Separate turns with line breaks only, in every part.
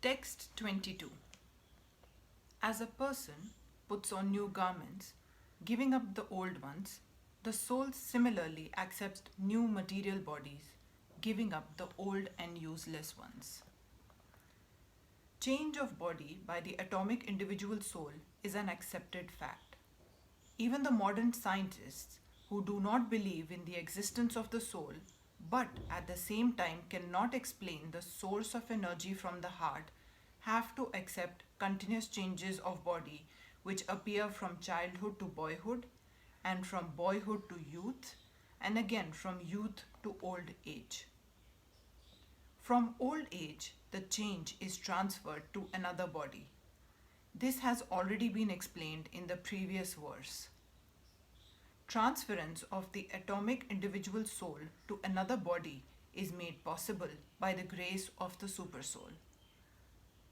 Text 22. As a person puts on new garments, giving up the old ones, the soul similarly accepts new material bodies, giving up the old and useless ones. Change of body by the atomic individual soul is an accepted fact. Even the modern scientists who do not believe in the existence of the soul but at the same time cannot explain the source of energy from the heart have to accept continuous changes of body which appear from childhood to boyhood and from boyhood to youth and again from youth to old age. From old age, the change is transferred to another body. This has already been explained in the previous verse. Transference of the atomic individual soul to another body is made possible by the grace of the supersoul.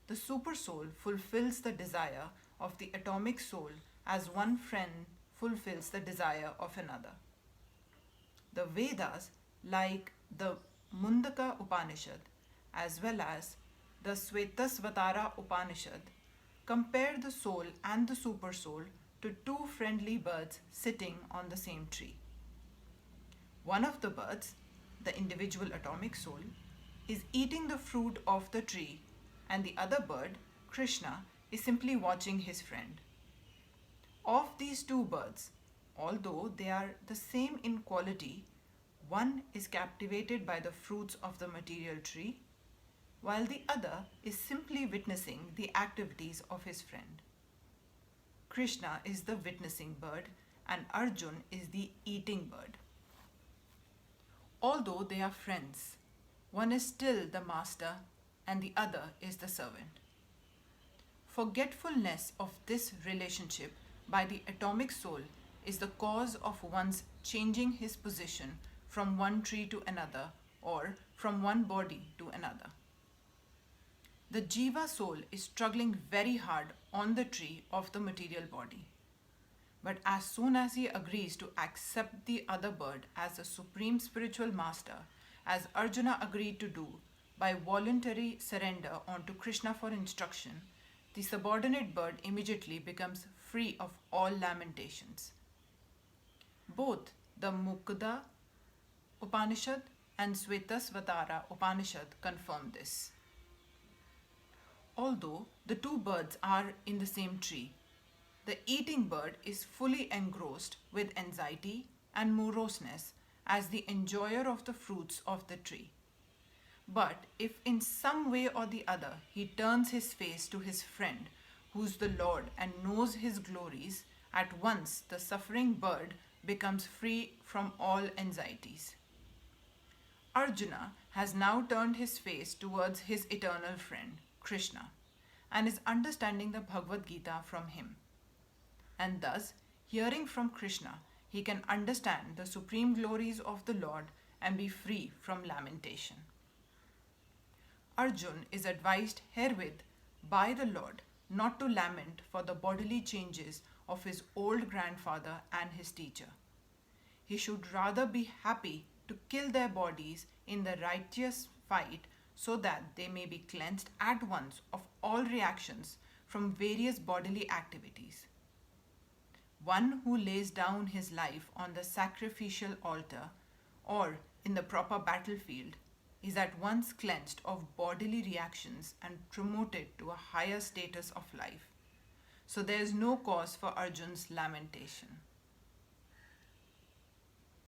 The supersoul fulfills the desire of the atomic soul as one friend fulfills the desire of another. The Vedas, like the Mundaka Upanishad as well as the Svetasvatara Upanishad, compare the soul and the supersoul to two friendly birds sitting on the same tree. One of the birds, the individual atomic soul, is eating the fruit of the tree, and the other bird, Krishna, is simply watching his friend. Of these two birds, although they are the same in quality, one is captivated by the fruits of the material tree, while the other is simply witnessing the activities of his friend. Krishna is the witnessing bird and Arjun is the eating bird. Although they are friends, one is still the master and the other is the servant. Forgetfulness of this relationship by the atomic soul is the cause of one's changing his position from one tree to another or from one body to another. The Jiva soul is struggling very hard on the tree of the material body. But as soon as he agrees to accept the other bird as a supreme spiritual master, as Arjuna agreed to do by voluntary surrender onto Krishna for instruction, the subordinate bird immediately becomes free of all lamentations. Both the Mukda Upanishad and Svetasvatara Upanishad confirm this. Although the two birds are in the same tree, the eating bird is fully engrossed with anxiety and moroseness as the enjoyer of the fruits of the tree. But if in some way or the other he turns his face to his friend, who's the Lord and knows his glories, at once the suffering bird becomes free from all anxieties. Arjuna has now turned his face towards his eternal friend, Krishna, and is understanding the Bhagavad-Gita from him. And thus, hearing from Krishna, he can understand the supreme glories of the Lord and be free from lamentation. Arjun is advised herewith by the Lord not to lament for the bodily changes of his old grandfather and his teacher. He should rather be happy to kill their bodies in the righteous fight so that they may be cleansed at once of all reactions from various bodily activities. One who lays down his life on the sacrificial altar or in the proper battlefield is at once cleansed of bodily reactions and promoted to a higher status of life. So there is no cause for Arjun's lamentation.